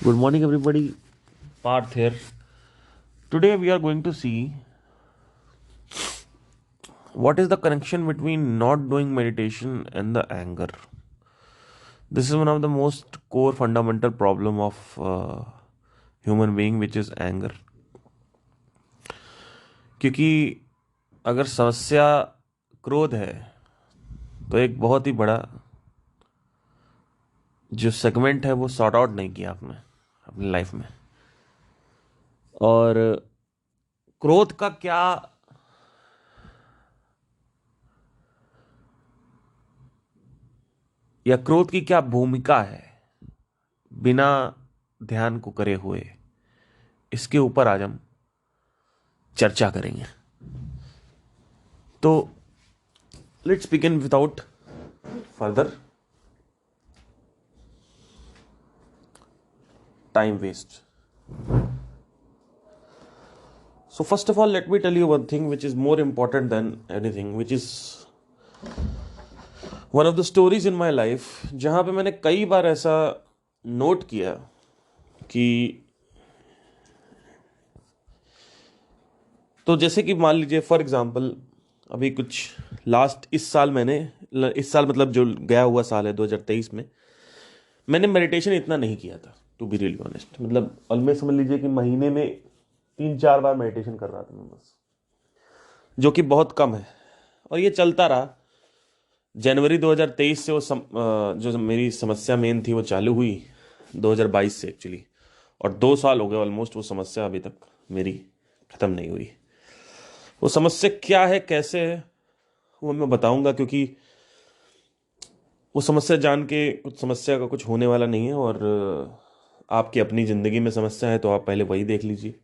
Good morning, everybody. Parth here. Today, we are going to see what is the connection between not doing meditation and the anger. This is one of the most core fundamental problem of human being, which is anger. क्योंकि अगर समस्या क्रोध है तो एक बहुत ही बड़ा जो सेगमेंट है वो सॉर्ट आउट नहीं किया आपने अपनी लाइफ में। और क्रोध का क्या या क्रोध की क्या भूमिका है बिना ध्यान को करे हुए, इसके ऊपर आज हम चर्चा करेंगे। तो let's begin without further time waste. So first of all, let me tell you one thing which is more important than anything, which is one of the stories in my life, जहाँ पे मैंने कई बार ऐसा note किया कि तो जैसे कि मान लीजिए फॉर एग्जांपल अभी कुछ इस साल मतलब जो गया हुआ साल है 2023 में, मैंने मेडिटेशन इतना नहीं किया था, टू बी रियली ऑनेस्ट। मतलब ऑलमोस्ट समझ लीजिए कि महीने में 3-4 बार मेडिटेशन कर रहा था मैं बस, जो कि बहुत कम है। और ये चलता रहा। जनवरी 2023 से जो मेरी समस्या मेन थी वो चालू हुई 2022 से एक्चुअली, और 2 साल हो गए ऑलमोस्ट वो समस्या अभी तक मेरी ख़त्म नहीं हुई। वो समस्या क्या है, कैसे है, वो मैं बताऊंगा, क्योंकि वो समस्या जान के कुछ समस्या का कुछ होने वाला नहीं है। और आपकी अपनी ज़िंदगी में समस्या है तो आप पहले वही देख लीजिए,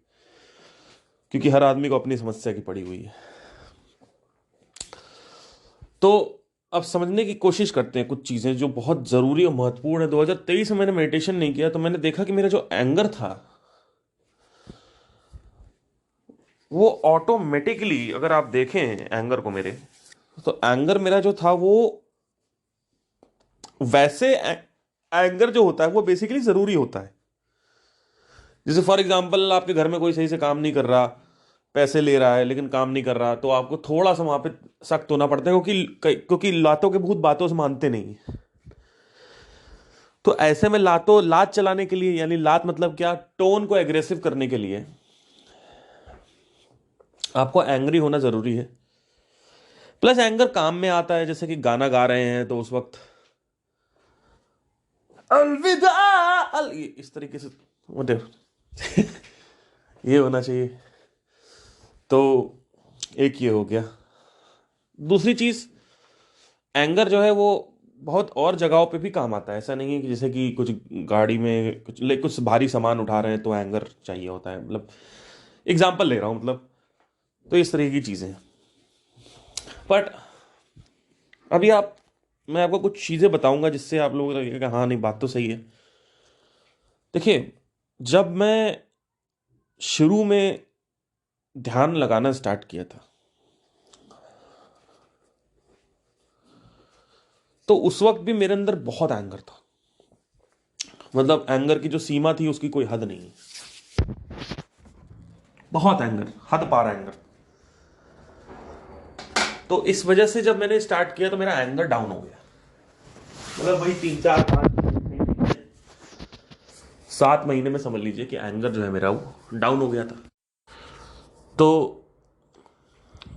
क्योंकि हर आदमी को अपनी समस्या की पड़ी हुई है। तो अब समझने की कोशिश करते हैं कुछ चीज़ें जो बहुत ज़रूरी और महत्वपूर्ण है। 2023 में मैंने मेडिटेशन नहीं किया तो मैंने देखा कि मेरा जो एंगर था वो ऑटोमेटिकली, अगर आप देखें एंगर को मेरे, तो एंगर मेरा जो था वो वैसे एंगर जो होता है वो बेसिकली ज़रूरी होता है। जैसे फॉर एग्जांपल आपके घर में कोई सही से काम नहीं कर रहा, पैसे ले रहा है लेकिन काम नहीं कर रहा, तो आपको थोड़ा सा वहां पे सख्त होना पड़ता है, क्योंकि लातों के भूत बातों से मानते नहीं। तो ऐसे में लात चलाने के लिए, यानी लात मतलब क्या, टोन को एग्रेसिव करने के लिए आपको एंग्री होना जरूरी है। प्लस एंगर काम में आता है, जैसे कि गाना गा रहे हैं तो उस वक्त अलविदा इस तरीके से ये होना चाहिए। तो एक ये हो गया। दूसरी चीज, एंगर जो है वो बहुत और जगहों पे भी काम आता है। ऐसा नहीं है कि जैसे कि कुछ गाड़ी में कुछ भारी सामान उठा रहे हैं तो एंगर चाहिए होता है, मतलब एग्जाम्पल ले रहा हूँ, मतलब तो इस तरह की चीज़ें। बट अभी मैं आपको कुछ चीज़ें बताऊंगा जिससे आप लोगों को लगेगा हाँ नहीं बात तो सही है। देखिए, जब मैं शुरू में ध्यान लगाना स्टार्ट किया था तो उस वक्त भी मेरे अंदर बहुत एंगर था। मतलब एंगर की जो सीमा थी उसकी कोई हद नहीं, बहुत एंगर, हद पार एंगर। तो इस वजह से जब मैंने स्टार्ट किया तो मेरा एंगर डाउन हो गया। मतलब वही 3-4-5-7 महीने में समझ लीजिए कि एंगर जो है मेरा वो डाउन हो गया था। तो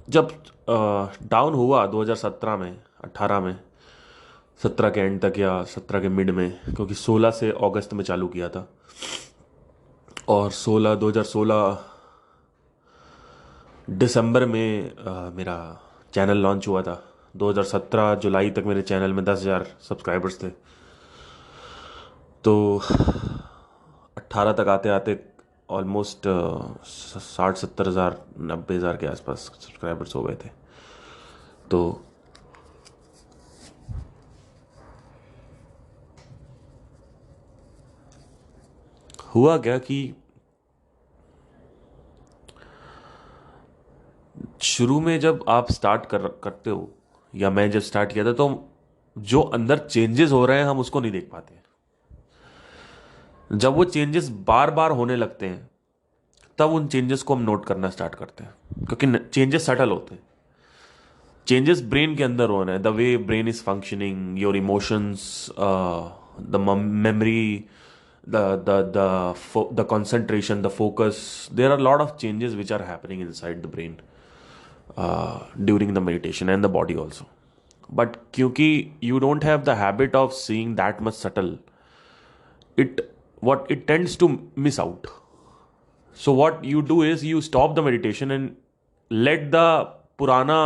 जब डाउन हुआ 2017 में, 18 में, 17 के एंड तक या 17 के मिड में, क्योंकि 16 से अगस्त में चालू किया था और 2016 दिसंबर में मेरा चैनल लॉन्च हुआ था। 2017 जुलाई तक मेरे चैनल में 10,000 सब्सक्राइबर्स थे। तो 18 तक आते आते ऑलमोस्ट 60-70 हज़ार, 90,000 के आसपास सब्सक्राइबर्स हो गए थे। तो हुआ क्या कि शुरू में जब आप करते हो, या मैं जब स्टार्ट किया था, तो जो अंदर चेंजेस हो रहे हैं हम उसको नहीं देख पाते। जब वो चेंजेस बार बार होने लगते हैं तब उन चेंजेस को हम नोट करना स्टार्ट करते हैं, क्योंकि चेंजेस सटल होते हैं। चेंजेस ब्रेन के अंदर हो रहे हैं, the way brain is functioning, your emotions, the memory, the concentration, the focus. There are a lot of changes which are happening inside the brain during the meditation and the body also. But क्योंकि you don't have the habit of seeing that much subtle, it tends to miss out. So what you do is you stop the meditation and let the purana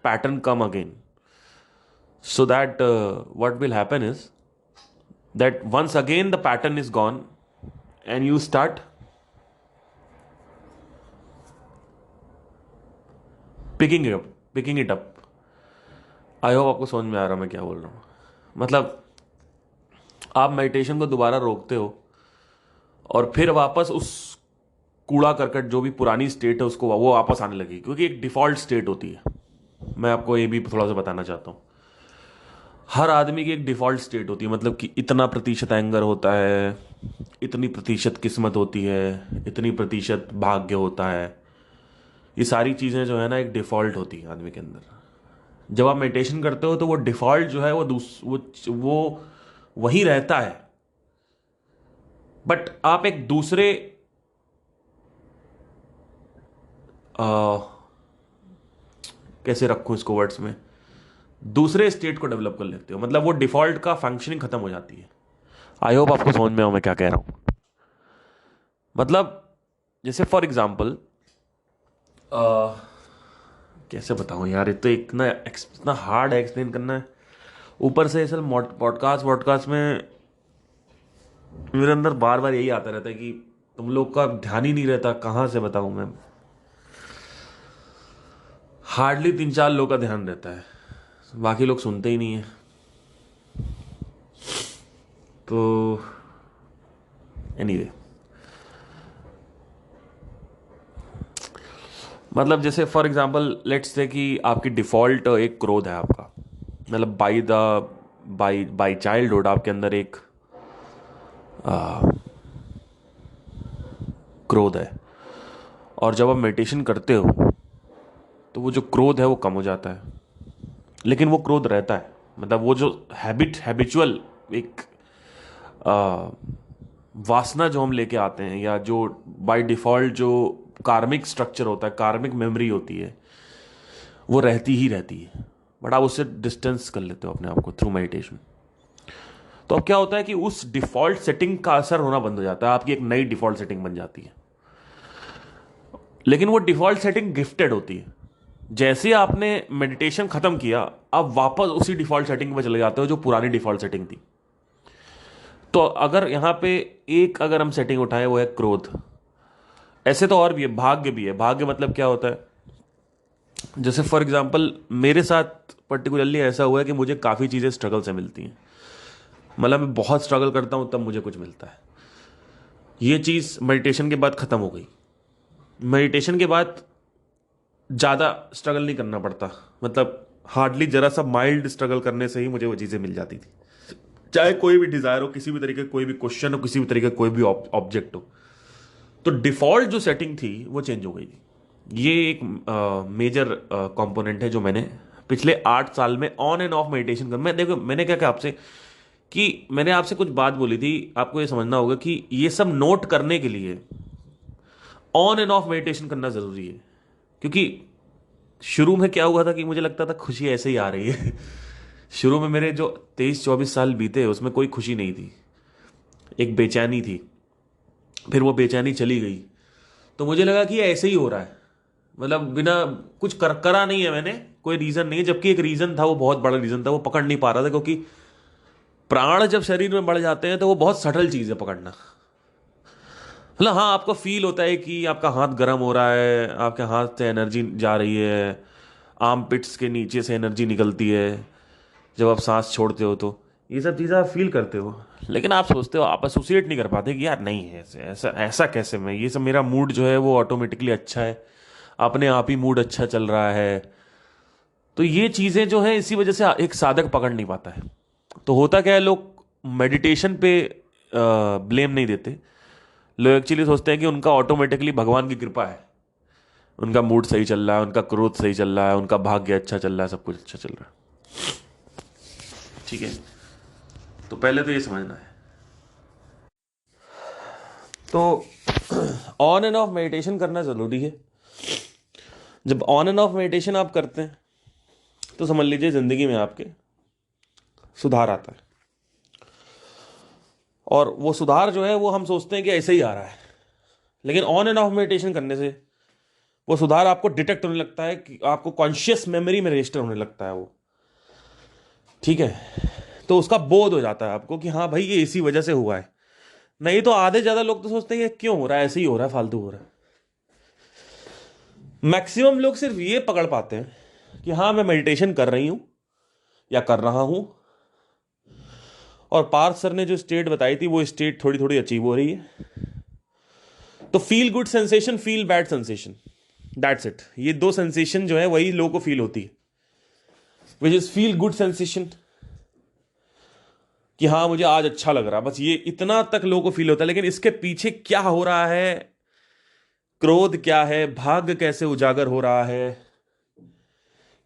pattern come again. So that what will happen is that once again the pattern is gone and you start picking it up. I hope आपको समझ में आ रहा मैं क्या बोल रहा हूँ। मतलब आप मेडिटेशन को दोबारा रोकते हो और फिर वापस उस कूड़ा करकट जो भी पुरानी स्टेट है उसको वो वापस आने लगी, क्योंकि एक डिफ़ॉल्ट स्टेट होती है। मैं आपको ये भी थोड़ा सा बताना चाहता हूँ, हर आदमी की एक डिफ़ॉल्ट स्टेट होती है। मतलब कि इतना प्रतिशत एंगर होता है, इतनी प्रतिशत किस्मत होती है, इतनी प्रतिशत भाग्य होता है। ये सारी चीज़ें जो है ना एक डिफ़ॉल्ट होती है आदमी के अंदर। जब आप मेडिटेशन करते हो तो वो डिफ़ॉल्ट जो है वो वहीं रहता है, बट आप एक दूसरे कैसे रखूं इसको वर्ड्स में, दूसरे स्टेट को डेवलप कर लेते हो। मतलब वो डिफ़ॉल्ट का फंक्शनिंग खत्म हो जाती है। आई होप आपको समझ में आओ मैं क्या कह रहा हूं। मतलब जैसे फॉर एग्जाम्पल कैसे बताऊं यार, ये तो इतना हार्ड है एक्सप्लेन करना है। ऊपर से सर पॉडकास्ट में मेरे अंदर बार बार यही आता रहता है कि तुम लोग का ध्यान ही नहीं रहता। कहाँ से बताऊं मैं, हार्डली 3-4 लोग का ध्यान रहता है, बाकी लोग सुनते ही नहीं है। तो एनीवे मतलब जैसे फॉर एग्जांपल लेट्स से कि आपकी डिफ़ॉल्ट एक क्रोध है आपका। मतलब बाई चाइल्डहुड आपके अंदर एक क्रोध है, और जब आप मेडिटेशन करते हो तो वो जो क्रोध है वो कम हो जाता है, लेकिन वो क्रोध रहता है। मतलब वो जो हैबिचुअल एक वासना जो हम लेके आते हैं, या जो बाय डिफ़ॉल्ट जो कार्मिक स्ट्रक्चर होता है, कार्मिक मेमोरी होती है, वो रहती ही रहती है। बट आप उससे डिस्टेंस कर लेते हो अपने आप को थ्रू मेडिटेशन। तो अब क्या होता है कि उस डिफ़ॉल्ट सेटिंग का असर होना बंद हो जाता है, आपकी एक नई डिफ़ॉल्ट सेटिंग बन जाती है। लेकिन वो डिफ़ॉल्ट सेटिंग गिफ्टेड होती है। जैसे आपने मेडिटेशन खत्म किया, आप वापस उसी डिफ़ॉल्ट सेटिंग में चले जाते हो जो पुरानी डिफ़ॉल्ट सेटिंग थी। तो अगर यहाँ पे अगर हम सेटिंग उठाएं वो है क्रोध। ऐसे तो और भी है, भाग्य भी है। भाग्य मतलब क्या होता है, जैसे फॉर एग्जांपल मेरे साथ पर्टिकुलरली ऐसा हुआ है कि मुझे काफ़ी चीज़ें स्ट्रगल से मिलती हैं। मतलब मैं बहुत स्ट्रगल करता हूँ तब मुझे कुछ मिलता है। ये चीज़ मेडिटेशन के बाद ख़त्म हो गई। मेडिटेशन के बाद ज़्यादा स्ट्रगल नहीं करना पड़ता। मतलब हार्डली ज़रा सा माइल्ड स्ट्रगल करने से ही मुझे वो चीज़ें मिल जाती थी। चाहे कोई भी डिज़ायर हो, किसी भी तरीके कोई भी क्वेश्चन हो, किसी भी तरीके कोई भी ऑब्जेक्ट हो, तो डिफ़ॉल्ट जो सेटिंग थी वो चेंज हो गई थी। ये एक मेजर कंपोनेंट है जो मैंने पिछले 8 साल में ऑन एंड ऑफ मेडिटेशन कर। मैंने क्या कहा आपसे कि मैंने आपसे कुछ बात बोली थी, आपको ये समझना होगा कि ये सब नोट करने के लिए ऑन एंड ऑफ मेडिटेशन करना ज़रूरी है। क्योंकि शुरू में क्या हुआ था कि मुझे लगता था खुशी ऐसे ही आ रही है। शुरू में मेरे जो 23-24 साल बीते उसमें कोई खुशी नहीं थी, एक बेचैनी थी। फिर वो बेचैनी चली गई तो मुझे लगा कि ये ऐसे ही हो रहा है। मतलब बिना कुछ करा नहीं है मैंने, कोई रीज़न नहीं है। जबकि एक रीज़न था, वो बहुत बड़ा रीज़न था, वो पकड़ नहीं पा रहा था। क्योंकि प्राण जब शरीर में बढ़ जाते हैं तो वो बहुत सटल चीज़ है पकड़ना। मतलब हाँ, आपको फील होता है कि आपका हाथ गर्म हो रहा है, आपके हाथ से एनर्जी जा रही है, आर्म पिट्स के नीचे से एनर्जी निकलती है जब आप सांस छोड़ते हो। तो ये सब चीज़ें आप फील करते हो, लेकिन आप सोचते हो, आप एसोसिएट नहीं कर पाते कि यार नहीं है ऐसे, ऐसा ऐसा कैसे मैं, ये सब मेरा मूड जो है वो ऑटोमेटिकली अच्छा है, अपने आप ही मूड अच्छा चल रहा है। तो ये चीज़ें जो है इसी वजह से एक साधक पकड़ नहीं पाता है। तो होता क्या है, लोग मेडिटेशन पे ब्लेम नहीं देते। लोग एक्चुअली सोचते हैं कि उनका ऑटोमेटिकली भगवान की कृपा है, उनका मूड सही चल रहा है, उनका क्रोध सही चल रहा है, उनका भाग्य अच्छा चल रहा है, सब कुछ अच्छा चल रहा है। ठीक है, तो पहले तो ये समझना है। तो ऑन एंड ऑफ मेडिटेशन करना ज़रूरी है। जब ऑन एंड ऑफ मेडिटेशन आप करते हैं तो समझ लीजिए ज़िंदगी में आपके सुधार आता है। और वो सुधार जो है वो हम सोचते हैं कि ऐसे ही आ रहा है, लेकिन ऑन एंड ऑफ मेडिटेशन करने से वो सुधार आपको डिटेक्ट होने लगता है, कि आपको कॉन्शियस मेमोरी में रजिस्टर होने लगता है वो। ठीक है, तो उसका बोध हो जाता है आपको कि हाँ भाई ये इसी वजह से हुआ है। नहीं तो आधे ज़्यादा लोग तो सोचते हैं ये क्यों हो रहा है, ऐसे ही हो रहा है, फालतू हो रहा है। मैक्सिमम लोग सिर्फ ये पकड़ पाते हैं कि हाँ मैं मेडिटेशन कर रही हूं या कर रहा हूं, और पार्थ सर ने जो स्टेट बताई थी वो स्टेट थोड़ी थोड़ी अचीव हो रही है। तो feel good sensation, feel bad sensation, that's it. ये दो सेंसेशन जो है वही लोगों को फील होती है, which is feel good sensation, कि हाँ मुझे आज अच्छा लग रहा है, बस ये इतना तक लोगों को फील होता है। लेकिन इसके पीछे क्या हो रहा है, क्रोध क्या है, भाग्य कैसे उजागर हो रहा है,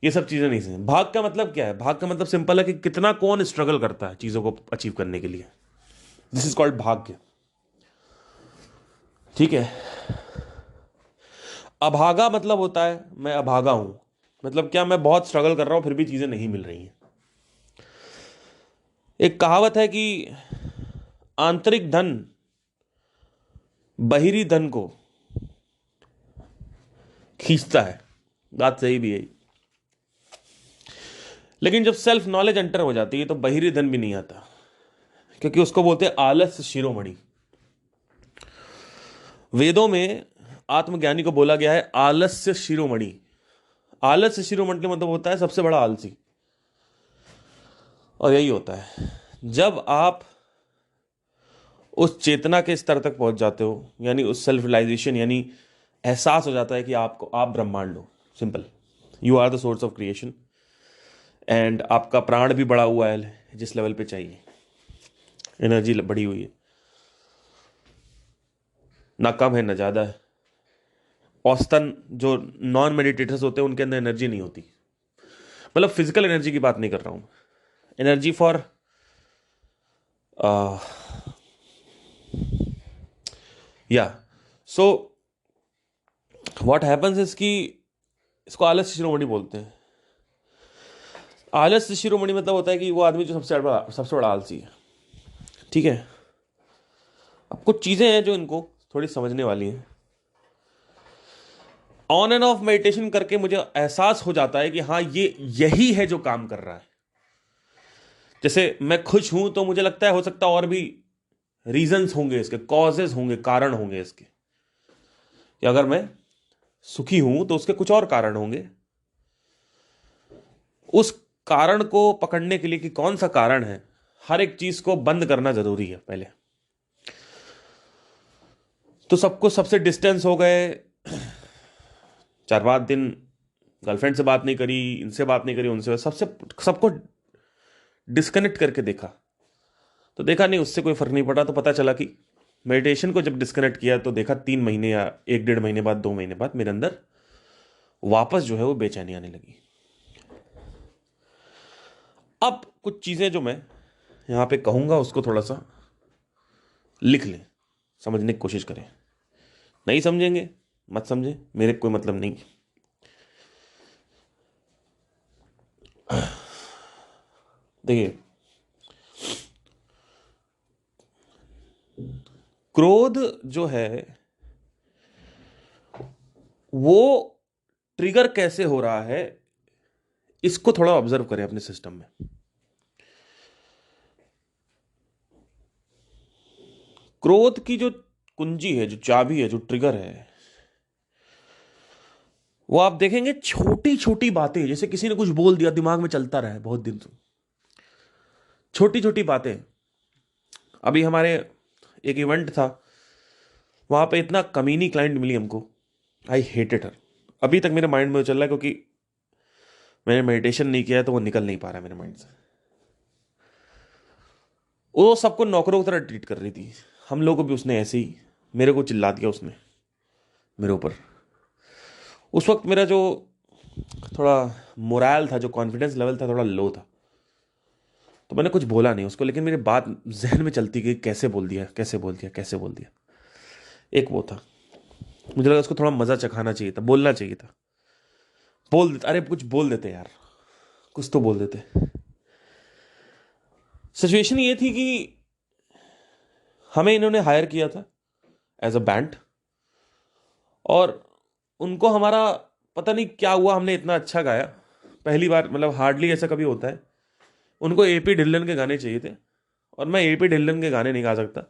ये सब चीजें नहीं समझ। भाग का मतलब क्या है? भाग का मतलब सिंपल है कि कितना कौन स्ट्रगल करता है चीजों को अचीव करने के लिए। दिस इज कॉल्ड भाग्य। ठीक है। अभागा मतलब होता है मैं अभागा हूं, मतलब क्या, मैं बहुत स्ट्रगल कर रहा हूं फिर भी चीजें नहीं मिल रही हैं। एक कहावत है कि आंतरिक धन बाहरी धन को खींचता है। बात सही भी है, लेकिन जब सेल्फ नॉलेज एंटर हो जाती है तो बाहरी धन भी नहीं आता, क्योंकि उसको बोलते हैं आलस्य शिरोमणि। वेदों में आत्मज्ञानी को बोला गया है आलस्य शिरोमणि। आलस्य शिरोमणि का मतलब होता है सबसे बड़ा आलसी। और यही होता है जब आप उस चेतना के स्तर तक पहुंच जाते हो, यानी उस सेल्फ रियलाइजेशन, यानी एहसास हो जाता है कि आप ब्रह्मांड हो। Simple, you are the source of creation, and आपका प्राण भी बढ़ा हुआ है जिस लेवल पे चाहिए, एनर्जी बढ़ी हुई है, ना कम है ना ज़्यादा है। औसतन जो नॉन मेडिटेटर्स होते हैं उनके अंदर एनर्जी नहीं होती, मतलब फिजिकल एनर्जी की बात नहीं कर रहा हूं, एनर्जी फॉर या सो व्हाट हैपन्स इज कि इसको आलस्य शिरोमणि बोलते हैं। आलस्य शिरोमणि मतलब होता है कि वो आदमी जो सबसे बड़ा आलसी है। ठीक है, अब कुछ चीजें हैं जो इनको थोड़ी समझने वाली हैं। ऑन एंड ऑफ मेडिटेशन करके मुझे एहसास हो जाता है कि हाँ ये यही है जो काम कर रहा है। जैसे मैं खुश हूं तो मुझे लगता है हो सकता है और भी रीजंस होंगे इसके, कॉजेज होंगे, कारण होंगे इसके, कि अगर मैं सुखी हूं तो उसके कुछ और कारण होंगे। उस कारण को पकड़ने के लिए कि कौन सा कारण है, हर एक चीज को बंद करना जरूरी है पहले। तो सबको सबसे डिस्टेंस हो गए, 4-5 दिन गर्लफ्रेंड से बात नहीं करी, इनसे बात नहीं करी, उनसे, सबसे सबको डिस्कनेक्ट करके देखा, तो देखा नहीं उससे कोई फर्क नहीं पड़ा। तो पता चला कि मेडिटेशन को जब डिस्कनेक्ट किया तो देखा 3 महीने या 1-1.5 महीने बाद, 2 महीने बाद मेरे अंदर वापस जो है वो बेचैनी आने लगी। अब कुछ चीजें जो मैं यहां पे कहूंगा उसको थोड़ा सा लिख लें, समझने की कोशिश करें। नहीं समझेंगे मत समझे, मेरे कोई मतलब नहीं। देखिए, क्रोध जो है वो ट्रिगर कैसे हो रहा है, इसको थोड़ा ऑब्जर्व करें अपने सिस्टम में। क्रोध की जो कुंजी है, जो चाबी है, जो ट्रिगर है, वो आप देखेंगे छोटी छोटी बातें, जैसे किसी ने कुछ बोल दिया दिमाग में चलता रहा है बहुत दिन से, छोटी छोटी बातें। अभी हमारे एक इवेंट था, वहां पे इतना कमीनी क्लाइंट मिली हमको, आई हेटेड हर। अभी तक मेरे माइंड में चल रहा है, क्योंकि मैंने मेडिटेशन नहीं किया है तो वो निकल नहीं पा रहा है मेरे माइंड से। वो सबको नौकरों की तरह ट्रीट कर रही थी, हम लोगों को भी उसने ऐसे ही, मेरे को चिल्ला दिया उसने मेरे ऊपर। उस वक्त मेरा जो थोड़ा मोरल था, जो कॉन्फिडेंस लेवल था, थोड़ा लो था, तो मैंने कुछ बोला नहीं उसको, लेकिन मेरी बात जहन में चलती गई, कैसे बोल दिया, कैसे बोल दिया, कैसे बोल दिया। एक वो था, मुझे लगा उसको थोड़ा मजा चखाना चाहिए था, बोलना चाहिए था, बोल देते, अरे कुछ बोल देते यार, कुछ तो बोल देते। सिचुएशन ये थी कि हमें इन्होंने हायर किया था एज अ बैंड, और उनको हमारा पता नहीं क्या हुआ, हमने इतना अच्छा गाया पहली बार, मतलब हार्डली ऐसा कभी होता है। उनको एपी ढिल्लन के गाने चाहिए थे, और मैं एपी ढिल्लन के गाने नहीं गा सकता,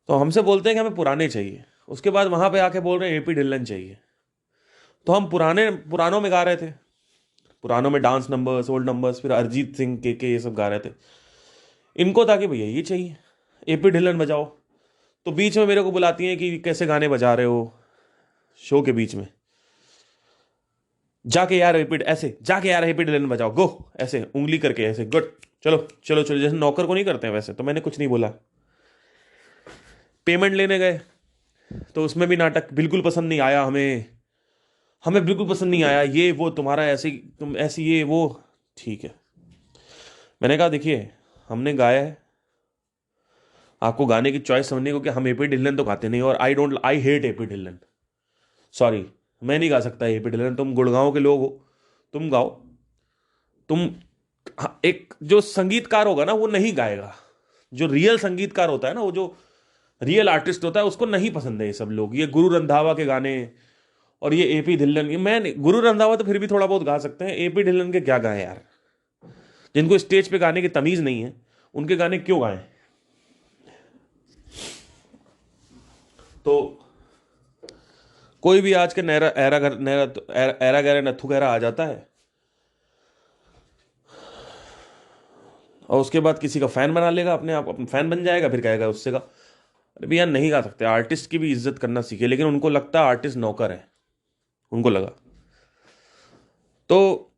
तो हमसे बोलते हैं कि हमें पुराने चाहिए। उसके बाद वहां पे आके बोल रहे हैं एपी ढिल्लन चाहिए, तो हम पुरानों में गा रहे थे, पुरानों में डांस नंबर्स, ओल्ड नंबर्स, फिर अरिजीत सिंह के ये सब गा रहे थे। इनको था कि भैया ये चाहिए, एपी ढिल्लन बजाओ। तो बीच में मेरे को बुलाती हैं कि कैसे गाने बजा रहे हो, शो के बीच में, जाके यार एपी, ऐसे जाके यार एपी ढिल्लन बजाओ, गो, ऐसे उंगली करके ऐसे, गुड, चलो चलो चलो, जैसे नौकर को नहीं करते हैं वैसे। तो मैंने कुछ नहीं बोला। पेमेंट लेने गए तो उसमें भी नाटक, बिल्कुल पसंद नहीं आया हमें, हमें बिल्कुल पसंद नहीं आया, ये वो तुम्हारा ऐसी, तुम ऐसी, ये वो। ठीक है, मैंने कहा देखिए हमने गाया है, आपको गाने की चॉइस समझने को कि हम एपी ढिल्लन तो गाते नहीं, और I hate AP Dhillon, sorry, मैं नहीं गा सकता एपी ढिल्लन, तुम गुड़गांव के लोग हो, तुम गाओ, तुम। हाँ, एक जो संगीतकार होगा ना वो नहीं गाएगा, जो रियल संगीतकार होता है ना, वो जो रियल आर्टिस्ट होता है, उसको नहीं पसंद है ये सब लोग, ये गुरु रंधावा के गाने और ये एपी ढिल्लन। गुरु रंधावा तो फिर भी थोड़ा बहुत गा सकते हैं, एपी ढिल्लन के क्या गाएं यार, जिनको स्टेज पे गाने की तमीज नहीं है, उनके गाने क्यों गाएं। तो कोई भी आज के नहरा एरा एरा गहरा नथु गहरा आ जाता है, और उसके बाद किसी का फैन बना लेगा, अपने आप अपना फैन बन जाएगा, फिर कहेगा उससे का, अरे भैया नहीं गा सकते, आर्टिस्ट की भी इज्जत करना सीखे। लेकिन उनको लगता है आर्टिस्ट नौकर है, उनको लगा। तो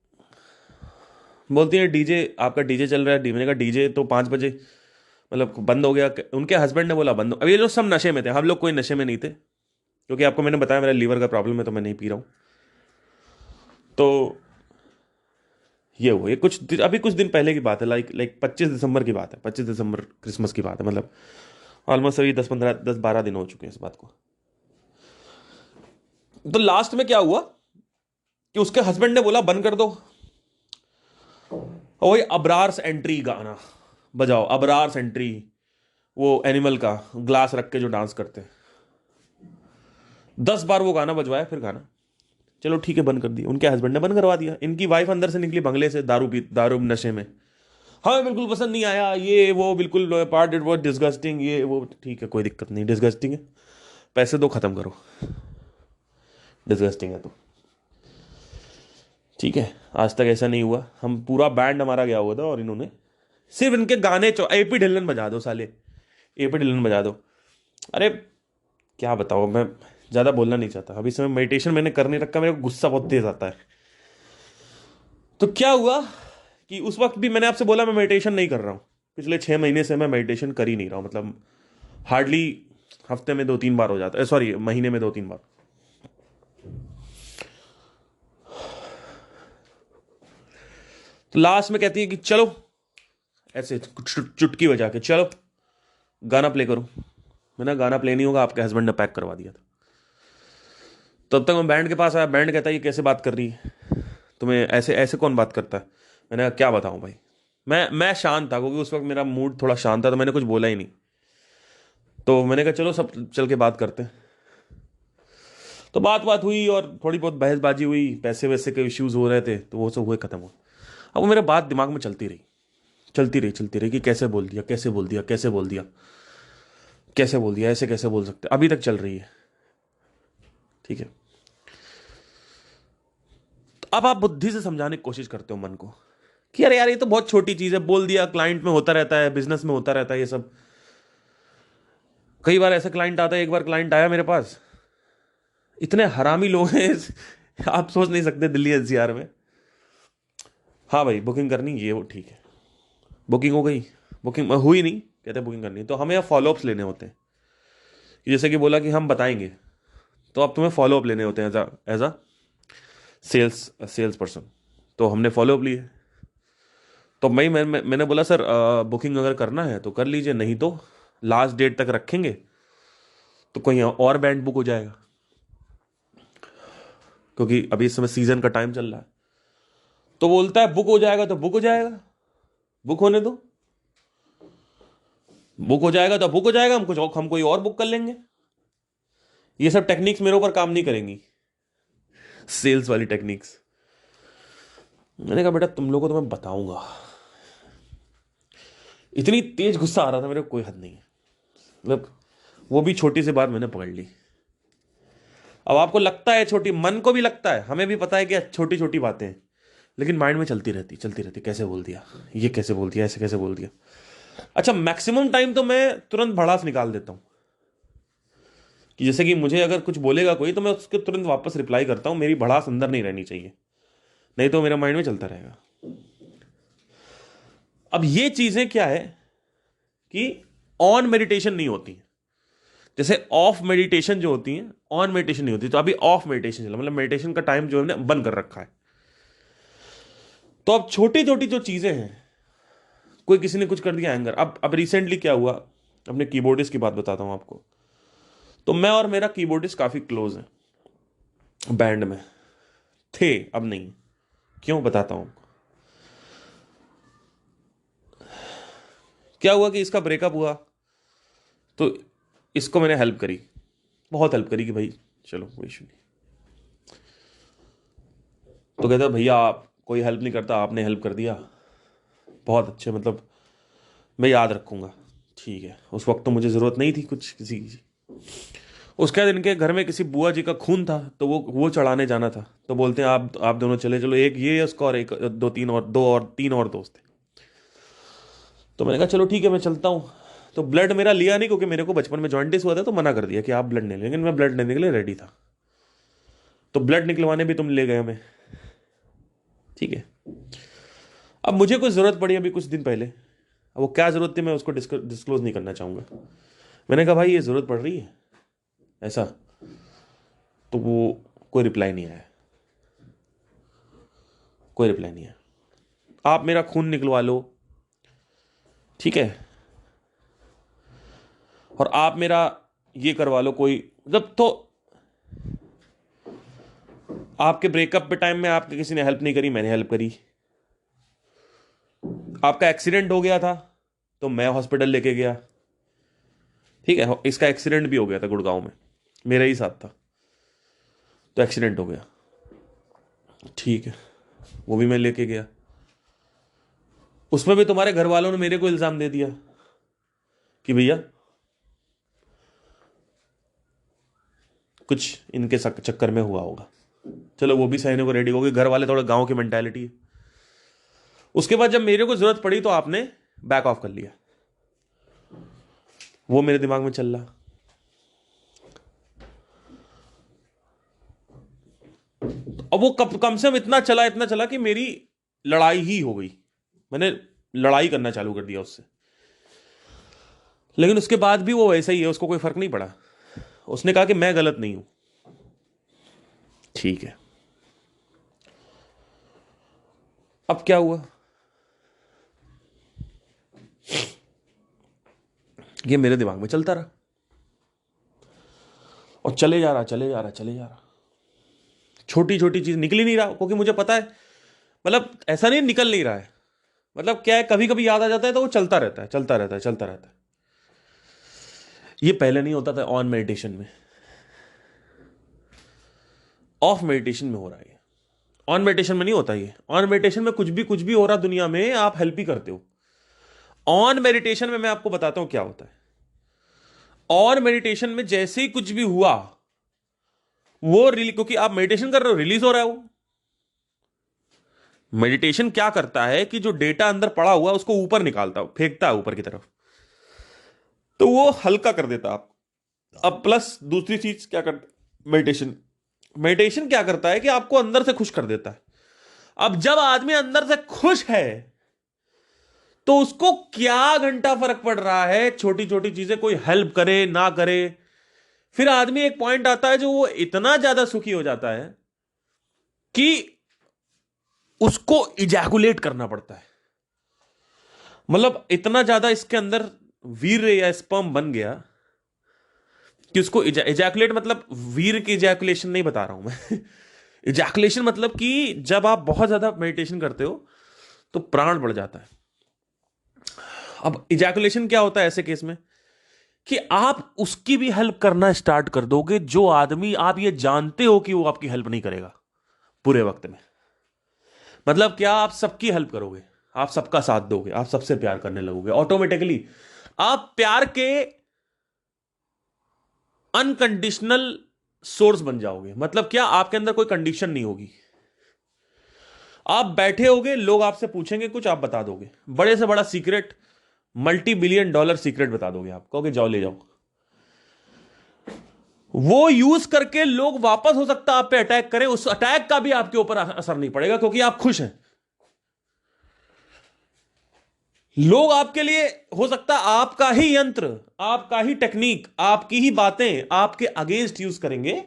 बोलती है डीजे, आपका डीजे चल रहा है, मैंने कहा डीजे तो 5 बजे मतलब बंद हो गया। उनके हस्बैंड ने बोला बंद हो। अब ये लोग सब नशे में थे, हम लोग कोई नशे में नहीं थे, क्योंकि आपको मैंने बताया मेरा लीवर का प्रॉब्लम है, तो मैं नहीं पी रहा हूँ। तो ये हुआ, ये अभी कुछ दिन पहले की बात है, लाइक 25 दिसंबर की बात है, 25 दिसंबर क्रिसमस की बात है, मतलब ऑलमोस्ट अभी 10-12 दिन हो चुके हैं इस बात को। तो लास्ट में क्या हुआ कि उसके हस्बैंड ने बोला बंद कर दो, और वही अबरार्स एंट्री गाना बजाओ, अबरार्स एंट्री, वो एनिमल का ग्लास रख के जो डांस करते हैं, 10 बार वो गाना बजवाया। फिर गाना चलो ठीक है बंद कर दिया, उनके हस्बैंड ने बंद करवा दिया। इनकी वाइफ अंदर से निकली बंगले से, दारू नशे में, हमें बिल्कुल पसंद नहीं आया, ये वो, बिल्कुल पार्ट इट वॉज डिस्गस्टिंग, ये वो। ठीक है कोई दिक्कत नहीं, डिस्गस्टिंग है, पैसे दो खत्म करो, डिस्गस्टिंग है तो ठीक है। आज तक ऐसा नहीं हुआ, हम पूरा बैंड हमारा गया हुआ था, और इन्होंने सिर्फ इनके गाने एपी ढिल्लन बजा दो साले, एपी ढिल्लन बजा दो। अरे क्या बताओ, मैं ज़्यादा बोलना नहीं चाहता अभी, समय मेडिटेशन मैंने कर नहीं रखा, मेरे को गुस्सा बहुत तेज आता है। तो क्या हुआ कि उस वक्त भी मैंने आपसे बोला मैं मेडिटेशन नहीं कर रहा हूँ, पिछले 6 महीने से मैं मेडिटेशन कर ही नहीं रहा हूँ, मतलब हार्डली हफ्ते में 2-3 बार हो जाता है, सॉरी महीने में 2-3 बार। तो लास्ट में कहती है कि चलो, ऐसे चुटकी बजा के, चलो गाना प्ले करो। मैंने गाना प्ले नहीं होगा, आपके हस्बैंड ने पैक करवा दिया था। तब तक मैं बैंड के पास आया, बैंड कहता है ये कैसे बात कर रही है, तुम्हें ऐसे ऐसे कौन बात करता है। मैंने कहा क्या बताऊं भाई, मैं शांत था, क्योंकि उस वक्त मेरा मूड थोड़ा शांत था, तो मैंने कुछ बोला ही नहीं। तो मैंने कहा चलो सब चल के बात करते हैं। तो बात हुई, और थोड़ी बहुत बहसबाजी हुई, पैसे वैसे के इश्यूज हो रहे थे, तो वो सब हुए, खत्म हुआ। अब वो मेरे बात दिमाग में चलती रही कि कैसे बोल दिया, कैसे बोल दिया, कैसे बोल दिया, कैसे बोल दिया, ऐसे कैसे बोल सकते, अभी तक चल रही है। ठीक है, तो अब आप बुद्धि से समझाने की कोशिश करते हो मन को कि अरे यार ये तो बहुत छोटी चीज है, बोल दिया, क्लाइंट में होता रहता है, बिजनेस में होता रहता है ये सब। कई बार ऐसा क्लाइंट आता है, एक बार क्लाइंट आया मेरे पास, इतने हरामी लोग हैं आप सोच नहीं सकते, दिल्ली एनसीआर में। हाँ भाई बुकिंग करनी, ये वो ठीक है, बुकिंग हो गई, बुकिंग हुई नहीं, कहते बुकिंग करनी है, तो हमें फॉलोअप्स लेने होते हैं। जैसे कि बोला कि हम बताएंगे, तो अब तुम्हें फॉलोअप लेने होते हैं एज अ सेल्स पर्सन। तो हमने फॉलोअप लिए। तो मैंने बोला सर बुकिंग अगर करना है तो कर लीजिए, नहीं तो लास्ट डेट तक रखेंगे तो कोई और बैंड बुक हो जाएगा, क्योंकि अभी इस समय सीजन का टाइम चल रहा है। तो बोलता है बुक हो जाएगा तो बुक हो जाएगा, बुक होने दो, बुक हो जाएगा तो बुक हो जाएगा, हम कोई और बुक कर लेंगे। ये सब टेक्निक्स मेरे ऊपर काम नहीं करेंगी, सेल्स वाली टेक्निक्स। मैंने कहा बेटा तुम लोगों को तो मैं बताऊंगा। इतनी तेज गुस्सा आ रहा था मेरे को, कोई हद नहीं है। मतलब वो भी छोटी सी बात मैंने पकड़ ली। अब आपको लगता है छोटी, मन को भी लगता है, हमें भी पता है कि छोटी छोटी बातें हैं, लेकिन माइंड में चलती रहती, कैसे बोल दिया, ये कैसे बोल दिया, ऐसे कैसे बोल दिया। अच्छा, मैक्सिमम टाइम तो मैं तुरंत भड़ास निकाल देता हूं, कि जैसे कि मुझे अगर कुछ बोलेगा कोई तो मैं उसके तुरंत वापस रिप्लाई करता हूं, मेरी भड़ास अंदर नहीं रहनी चाहिए, नहीं तो मेरा माइंड में चलता रहेगा। अब ये चीजें क्या है कि ऑन मेडिटेशन नहीं होती है, जैसे ऑफ मेडिटेशन जो होती है, ऑन मेडिटेशन नहीं होती। तो अभी ऑफ मेडिटेशन चला, मतलब मेडिटेशन का टाइम जो है बंद कर रखा है। तो अब छोटी छोटी जो चीजें हैं, कोई किसी ने कुछ कर दिया एंगर। अब रिसेंटली क्या हुआ, अपने कीबोर्डिस्ट की बात बताता हूं आपको। तो मैं और मेरा कीबोर्डिस्ट काफी क्लोज है, बैंड में थे, अब नहीं। क्यों बताता हूं। क्या हुआ कि इसका ब्रेकअप हुआ, तो इसको मैंने हेल्प करी, बहुत हेल्प करी कि भाई चलो कोई इशू नहीं। तो कहता भैया आप कोई हेल्प नहीं करता, आपने हेल्प कर दिया, बहुत अच्छे, मतलब मैं याद रखूंगा। ठीक है, उस वक्त तो मुझे ज़रूरत नहीं थी कुछ किसी की। उसके बाद इनके घर में किसी बुआ जी का खून था, तो वो चढ़ाने जाना था। तो बोलते हैं आप दोनों चले चलो, एक ये उसका और एक तीन और दोस्त थे। तो मैंने कहा चलो ठीक है मैं चलता हूँ। तो ब्लड मेरा लिया नहीं, क्योंकि मेरे को बचपन में जॉइंटिस हुआ था, तो मना कर दिया कि आप ब्लड नहीं, लेकिन मैं ब्लड लेने के लिए रेडी था। तो ब्लड निकलवाने भी तुम ले गए हमें, ठीक है। अब मुझे कुछ जरूरत पड़ी अभी कुछ दिन पहले, अब वो क्या जरूरत थी मैं उसको डिस्क्लोज नहीं करना चाहूंगा। मैंने कहा भाई ये जरूरत पड़ रही है ऐसा, तो वो कोई रिप्लाई नहीं आया, कोई रिप्लाई नहीं आया। आप मेरा खून निकलवा लो, ठीक है, और आप मेरा ये करवा लो, कोई जब तो आपके ब्रेकअप पे टाइम में आपके किसी ने हेल्प नहीं करी, मैंने हेल्प करी। आपका एक्सीडेंट हो गया था तो मैं हॉस्पिटल लेके गया, ठीक है। इसका एक्सीडेंट भी हो गया था गुड़गांव में, मेरा ही साथ था, तो एक्सीडेंट हो गया, ठीक है, वो भी मैं लेके गया। उसमें भी तुम्हारे घर वालों ने मेरे को इल्जाम दे दिया कि भैया कुछ इनके चक्कर में हुआ होगा। चलो वो भी सहने को रेडी हो गए, घर वाले थोड़ा गांव की मेंटालिटी है। उसके बाद जब मेरे को जरूरत पड़ी तो आपने बैक ऑफ कर लिया, वो मेरे दिमाग में चल रहा। अब वो कम से कम इतना चला कि मेरी लड़ाई ही हो गई, मैंने लड़ाई करना चालू कर दिया उससे। लेकिन उसके बाद भी वो वैसा ही है, उसको कोई फर्क नहीं पड़ा। उसने कहा कि मैं गलत नहीं हूं, ठीक है। अब क्या हुआ, ये मेरे दिमाग में चलता रहा और चले जा रहा। छोटी छोटी चीज निकल ही नहीं रहा, क्योंकि मुझे पता है, मतलब ऐसा नहीं निकल नहीं रहा है, मतलब क्या है, कभी कभी याद आ जाता है तो वो चलता रहता है। ये पहले नहीं होता था ऑन मेडिटेशन में, ऑफ मेडिटेशन में हो रहा है। ऑन मेडिटेशन में नहीं होता ये। ऑन मेडिटेशन में कुछ भी हो रहा दुनिया में, आप हेल्प ही करते हो। ऑन मेडिटेशन में मैं आपको बताता हूं क्या होता है। ऑन मेडिटेशन में जैसे ही कुछ भी हुआ, वो क्योंकि आप मेडिटेशन कर रहे हो, रिलीज हो रहा है वो। मेडिटेशन क्या करता है कि जो डेटा अंदर पड़ा हुआ उसको ऊपर निकालता है, फेंकता है ऊपर की तरफ, तो वो हल्का कर देता आप। अब प्लस दूसरी चीज क्या करता मेडिटेशन, मेडिटेशन क्या करता है कि आपको अंदर से खुश कर देता है। अब जब आदमी अंदर से खुश है तो उसको क्या घंटा फर्क पड़ रहा है, छोटी छोटी चीजें कोई हेल्प करे ना करे। फिर आदमी एक पॉइंट आता है जो वो इतना ज्यादा सुखी हो जाता है कि उसको इजैकुलेट करना पड़ता है। मतलब इतना ज्यादा इसके अंदर वीर या स्पर्म बन गया कि उसको इजैकुलेट, मतलब वीर की इजैकुलेशन नहीं बता रहा हूं मैं इजैकुलेशन मतलब कि जब आप बहुत ज्यादा मेडिटेशन करते हो तो प्राण बढ़ जाता है। अब इजैकुलेशन क्या होता है ऐसे केस में, कि आप उसकी भी हेल्प करना स्टार्ट कर दोगे जो आदमी आप ये जानते हो कि वो आपकी हेल्प नहीं करेगा पूरे वक्त में। मतलब क्या, आप सबकी हेल्प करोगे, आप सबका साथ दोगे, आप सबसे प्यार करने लगोगे, ऑटोमेटिकली आप प्यार के अनकंडीशनल सोर्स बन जाओगे। मतलब क्या, आपके अंदर कोई कंडीशन नहीं होगी। आप बैठे होगे, लोग आपसे पूछेंगे कुछ, आप बता दोगे, बड़े से बड़ा सीक्रेट, $multi-billion सीक्रेट बता दोगे, आप कहोगे जाओ ले जाओ। वो यूज करके लोग वापस हो सकता है आप पे अटैक करें, उस अटैक का भी आपके ऊपर असर नहीं पड़ेगा क्योंकि आप खुश हैं। लोग आपके लिए हो सकता है आपका ही यंत्र, आपका ही टेक्निक, आपकी ही बातें आपके अगेंस्ट यूज करेंगे,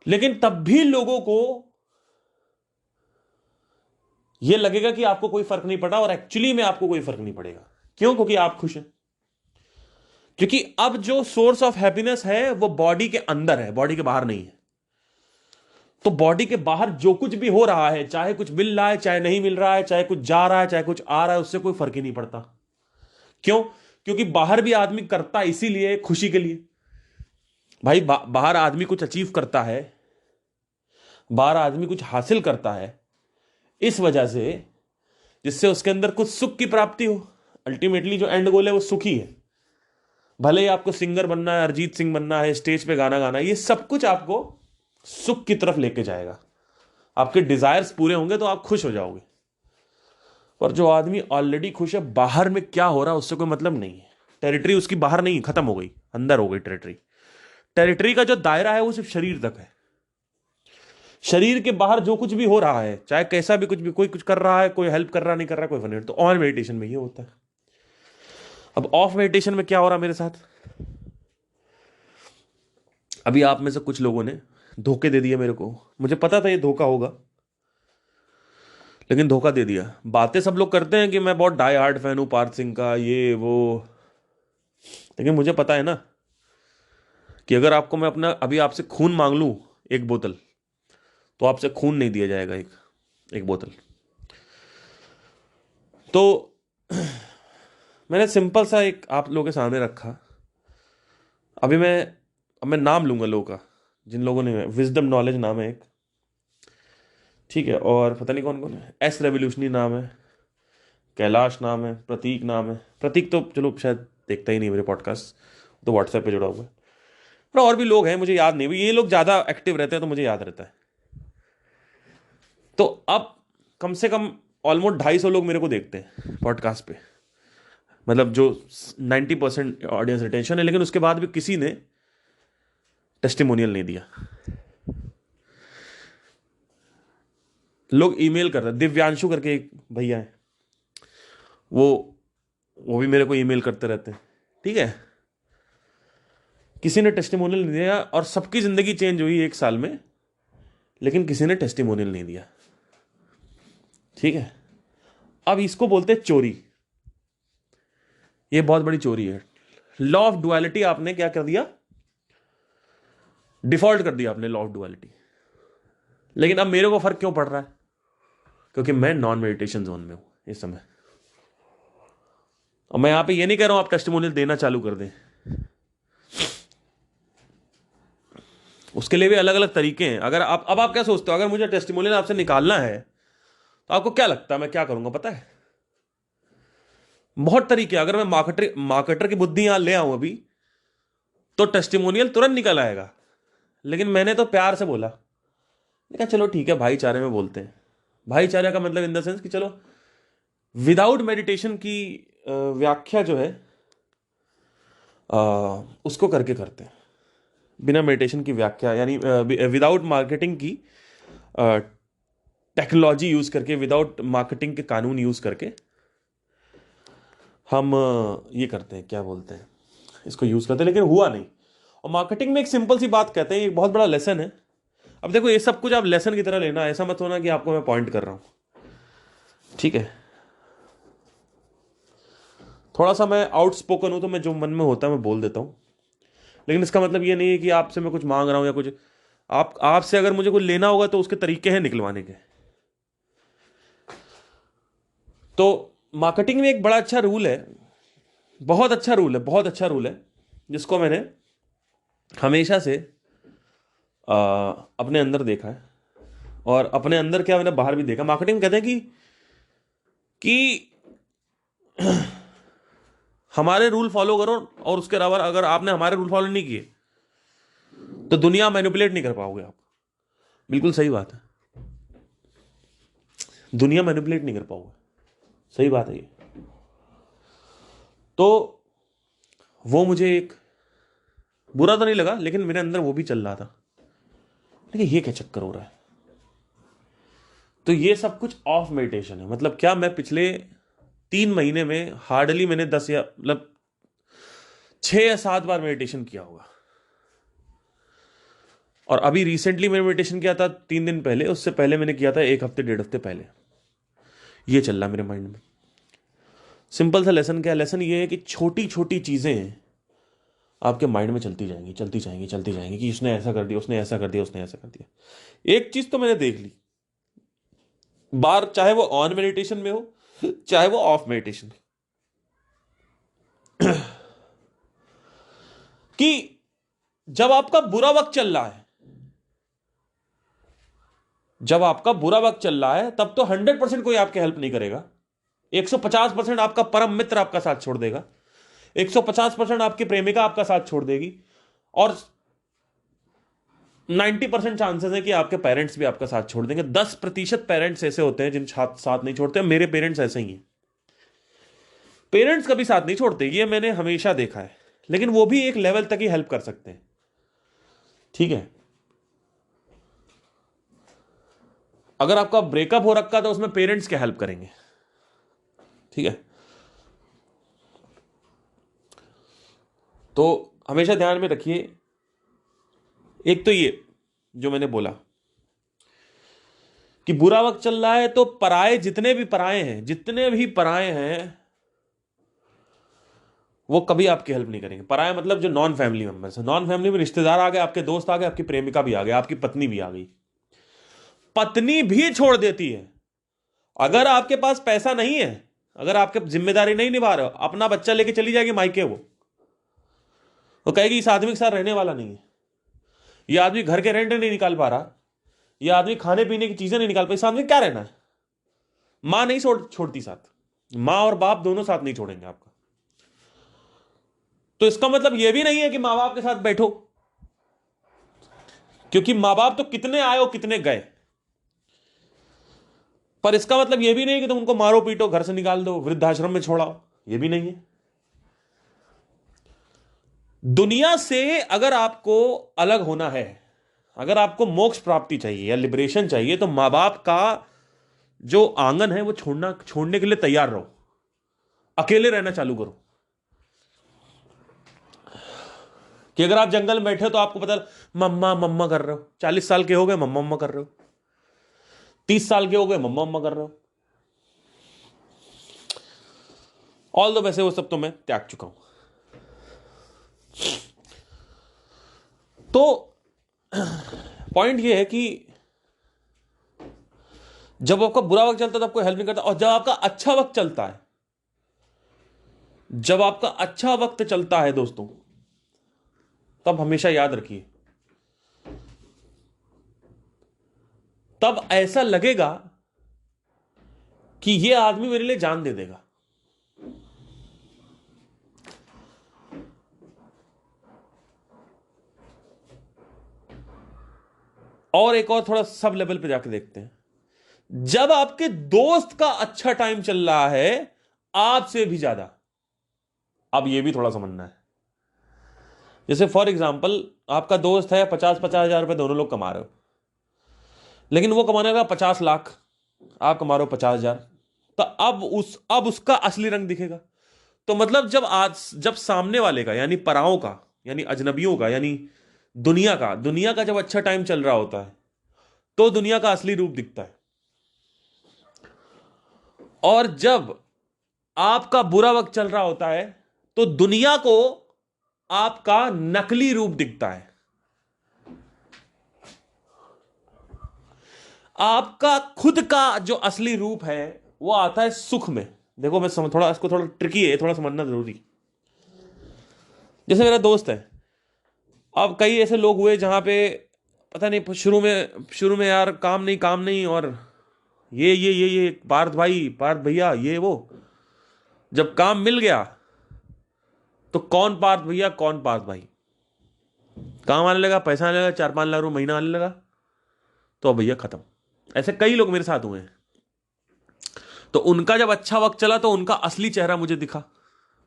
लेकिन तब भी लोगों को यह लगेगा कि आपको कोई फर्क नहीं पड़ा, और एक्चुअली में आपको कोई फर्क नहीं पड़ेगा। क्यों? क्योंकि आप खुश हैं। क्योंकि अब जो सोर्स ऑफ हैप्पीनेस है वो बॉडी के अंदर है, बॉडी के बाहर नहीं है। तो बॉडी के बाहर जो कुछ भी हो रहा है, चाहे कुछ मिल रहा है चाहे नहीं मिल रहा है, चाहे कुछ जा रहा है चाहे कुछ आ रहा है, उससे कोई फर्क ही नहीं पड़ता। क्यों? क्योंकि बाहर भी आदमी करता इसीलिए खुशी के लिए। भाई बाहर आदमी कुछ अचीव करता है, बाहर आदमी कुछ हासिल करता है इस वजह से जिससे उसके अंदर कुछ सुख की प्राप्ति हो। अल्टीमेटली जो एंड गोल है वो सुखी है। भले ही आपको सिंगर बनना है, अरिजीत सिंह बनना है, स्टेज पे गाना गाना है, ये सब कुछ आपको सुख की तरफ लेके जाएगा। आपके डिजायर्स पूरे होंगे तो आप खुश हो जाओगे। पर जो आदमी ऑलरेडी खुश है, बाहर में क्या हो रहा है उससे कोई मतलब नहीं है। टेरिटरी उसकी बाहर नहीं, खत्म हो गई, अंदर हो गई टेरिटरी। टेरिटरी का जो दायरा है वो सिर्फ शरीर तक है। शरीर के बाहर जो कुछ भी हो रहा है, चाहे कैसा भी कुछ भी, कोई कुछ कर रहा है, कोई हेल्प कर रहा नहीं कर रहा, कोई फर्क नहीं। तो ऑन मेडिटेशन में ये होता है। अब ऑफ मेडिटेशन में क्या हो रहा मेरे साथ, अभी आप में से कुछ लोगों ने धोखे दे दिए मेरे को। मुझे पता था ये धोखा होगा, लेकिन धोखा दे दिया। बातें सब लोग करते हैं कि मैं बहुत डाई हार्ड फैन हूं पार्थ सिंह का, ये वो, लेकिन मुझे पता है ना कि अगर आपको मैं अपना अभी आपसे खून मांग लूं एक बोतल, तो आपसे खून नहीं दिया जाएगा एक बोतल। तो मैंने सिंपल सा एक आप लोगों के सामने रखा। अब मैं नाम लूंगा लोगों का, जिन लोगों ने, विजडम नॉलेज नाम है एक, ठीक है, और पता नहीं कौन कौन है, एस रेवोल्यूशनरी नाम है, कैलाश नाम है, प्रतीक नाम है। प्रतीक तो चलो शायद देखता ही नहीं मेरे पॉडकास्ट, तो व्हाट्सएप पे जुड़ा हुआ है। पर और भी लोग हैं, मुझे याद नहीं, ये लोग ज़्यादा एक्टिव रहते हैं तो मुझे याद रहता है। तो अब कम से कम ऑलमोस्ट 250 लोग मेरे को देखते हैं पॉडकास्ट पे, मतलब जो 90% ऑडियंस रिटेंशन है। लेकिन उसके बाद भी किसी ने टेस्टिमोनियल नहीं दिया। लोग ईमेल कर रहे हैं, दिव्यांशु करके एक भैया है, वो भी मेरे को ईमेल करते रहते हैं, ठीक है। किसी ने टेस्टिमोनियल नहीं दिया, और सबकी जिंदगी चेंज हुई 1 साल में, लेकिन किसी ने टेस्टिमोनियल नहीं दिया, ठीक है। अब इसको बोलते हैं चोरी। ये बहुत बड़ी चोरी है। लॉ ऑफ डुअलिटी आपने क्या कर दिया, डिफॉल्ट कर दिया आपने लॉ ऑफ डुअलिटी। लेकिन अब मेरे को फर्क क्यों पड़ रहा है, क्योंकि मैं नॉन मेडिटेशन जोन में हूं इस समय। और मैं यहां पे ये नहीं कह रहा हूं आप टेस्टिमोनियल देना चालू कर दें, उसके लिए भी अलग अलग तरीके हैं। अगर आप क्या सोचते हो, अगर मुझे टेस्टिमोनियल आपसे निकालना है तो आपको क्या लगता है मैं क्या करूंगा पता है? बहुत तरीके। अगर मैं मार्केटर की बुद्धि यहां ले आऊं अभी, तो टेस्टिमोनियल तुरंत निकल आएगा। लेकिन मैंने तो प्यार से बोला, कहा चलो ठीक है, भाईचारे में बोलते हैं। भाईचारे का मतलब इन द सेंस कि चलो विदाउट मेडिटेशन की व्याख्या जो है उसको करके करते हैं। बिना मेडिटेशन की व्याख्या, यानी विदाउट मार्केटिंग की टेक्नोलॉजी यूज करके, विदाउट मार्केटिंग के कानून यूज करके हम ये करते हैं, क्या बोलते हैं, इसको यूज़ करते हैं, लेकिन हुआ नहीं। और मार्केटिंग में एक सिंपल सी बात कहते हैं, एक बहुत बड़ा लेसन है। अब देखो, ये सब कुछ आप लेसन की तरह लेना, ऐसा मत होना कि आपको मैं पॉइंट कर रहा हूँ, ठीक है। थोड़ा सा मैं आउटस्पोकन हूँ, तो मैं जो मन में होता है मैं बोल देता हूँ, लेकिन इसका मतलब ये नहीं है कि आपसे मैं कुछ मांग रहा हूँ या कुछ। आपसे अगर मुझे कुछ लेना होगा तो उसके तरीके हैं निकलवाने के। तो मार्केटिंग में एक बड़ा अच्छा रूल है, बहुत अच्छा रूल है, बहुत अच्छा रूल है, जिसको मैंने हमेशा से अपने अंदर देखा है। और अपने अंदर क्या, मैंने बाहर भी देखा। मार्केटिंग में कहते हैं कि हमारे रूल फॉलो करो, और उसके अलावा अगर आपने हमारे रूल फॉलो नहीं किए तो दुनिया मैनिपुलेट नहीं कर पाओगे आप। बिल्कुल सही बात है, दुनिया मैनिपुलेट नहीं कर पाओगे, सही बात है ये। तो वो मुझे एक बुरा तो नहीं लगा, लेकिन मेरे अंदर वो भी चल रहा था, लेकिन ये क्या चक्कर हो रहा है। तो ये सब कुछ ऑफ मेडिटेशन है। मतलब क्या, मैं पिछले 3 महीने में हार्डली मैंने 10 या मतलब 6 या 7 बार मेडिटेशन किया होगा। और अभी रिसेंटली मैंने मेडिटेशन किया था 3 दिन पहले, उससे पहले मैंने किया था 1 हफ्ते 1.5 हफ्ते पहले। ये चल रहा मेरे माइंड में। सिंपल सा लेसन क्या है, लेसन ये है कि छोटी छोटी चीजें आपके माइंड में चलती जाएंगी, चलती जाएंगी, चलती जाएंगी, कि उसने ऐसा कर दिया, उसने ऐसा कर दिया, उसने ऐसा कर दिया। एक चीज तो मैंने देख ली बार, चाहे वो ऑन मेडिटेशन में हो चाहे वो ऑफ मेडिटेशन, कि जब आपका बुरा वक्त चल रहा है, जब आपका बुरा वक्त चल रहा है, तब तो 100% कोई आपकी हेल्प नहीं करेगा। 150% आपका परम मित्र आपका साथ छोड़ देगा, 150% आपकी प्रेमिका आपका साथ छोड़ देगी, और 90% चांसेस है कि आपके पेरेंट्स भी आपका साथ छोड़ देंगे। 10% पेरेंट्स ऐसे होते हैं जिन साथ नहीं छोड़ते। मेरे पेरेंट्स ऐसे ही हैं, पेरेंट्स कभी साथ नहीं छोड़ते, ये मैंने हमेशा देखा है। लेकिन वो भी एक लेवल तक ही हेल्प कर सकते हैं, ठीक है। अगर आपका ब्रेकअप हो रखा तो उसमें पेरेंट्स क्या हेल्प करेंगे, ठीक है। तो हमेशा ध्यान में रखिए, एक तो ये जो मैंने बोला कि बुरा वक्त चल रहा है, तो पराये जितने भी पराये हैं, जितने भी पराये हैं, वो कभी आपकी हेल्प नहीं करेंगे। पराये मतलब जो नॉन फैमिली मेंबर्स है, नॉन फैमिली में रिश्तेदार आ गए, आपके दोस्त आ गए, आपकी प्रेमिका भी आ गई, आपकी पत्नी भी आ गई। पत्नी भी छोड़ देती है। अगर आपके पास पैसा नहीं है, अगर आपके जिम्मेदारी नहीं निभा रहे हो, अपना बच्चा लेके चली जाएगी मायके, वो कहेगी इस आदमी के साथ रहने वाला नहीं है, ये आदमी घर के रेंट नहीं निकाल पा रहा, ये आदमी खाने पीने की चीजें नहीं निकाल पा, इस आदमी क्या रहना है। मां नहीं छोड़ती साथ, मां और बाप दोनों साथ नहीं छोड़ेंगे आपका। तो इसका मतलब यह भी नहीं है कि मां बाप के साथ बैठो, क्योंकि मां बाप तो कितने आए और कितने गए। पर इसका मतलब यह भी नहीं कि तुम उनको मारो पीटो, घर से निकाल दो, वृद्धाश्रम में छोड़ाओ, यह भी नहीं है। दुनिया से अगर आपको अलग होना है, अगर आपको मोक्ष प्राप्ति चाहिए या लिबरेशन चाहिए, तो मां बाप का जो आंगन है वो छोड़ने के लिए तैयार रहो, अकेले रहना चालू करो। कि अगर आप जंगल में बैठे हो तो आपको पता मम्मा मम्मा कर रहे हो, 40 साल के हो गए मम्मा मम्मा कर रहे हो, 30 साल के हो गए मम्मा मम्मा कर रहे हो। ऑल दो वैसे वो सब तो मैं त्याग चुका हूं। तो पॉइंट ये है कि जब आपका बुरा वक्त चलता है तो आपको हेल्प नहीं करता, और जब आपका अच्छा वक्त चलता है, जब आपका अच्छा वक्त चलता है दोस्तों, तब हमेशा याद रखिए, तब ऐसा लगेगा कि यह आदमी मेरे लिए जान दे देगा। और एक और थोड़ा सब लेवल पे जाके देखते हैं, जब आपके दोस्त का अच्छा टाइम चल रहा है आपसे भी ज्यादा, अब यह भी थोड़ा समझना है। जैसे फॉर एग्जाम्पल, आपका दोस्त है, 50-50 हजार रुपए दोनों लोग कमा रहे हो, लेकिन वो कमाने का 50 लाख, आप कमा रहे हो 50 हजार, तो अब उसका असली रंग दिखेगा। तो मतलब जब सामने वाले का यानी पराओं का यानी अजनबियों का यानी दुनिया का जब अच्छा टाइम चल रहा होता है तो दुनिया का असली रूप दिखता है, और जब आपका बुरा वक्त चल रहा होता है तो दुनिया को आपका नकली रूप दिखता है। आपका खुद का जो असली रूप है वो आता है सुख में। देखो मैं थोड़ा इसको थोड़ा ट्रिकी है, थोड़ा समझना जरूरी। जैसे मेरा दोस्त है, अब कई ऐसे लोग हुए जहां पे पता नहीं शुरू में यार काम नहीं, और ये पार्थ भैया ये वो, जब काम मिल गया तो कौन पार्थ भैया कौन पार्थ भाई, काम आने लगा, पैसा आने लगा, 4-5 लाख रुपये महीना आने लगा, तो अब भैया खत्म। ऐसे कई लोग मेरे साथ हुए हैं। तो उनका जब अच्छा वक्त चला तो उनका असली चेहरा मुझे दिखा।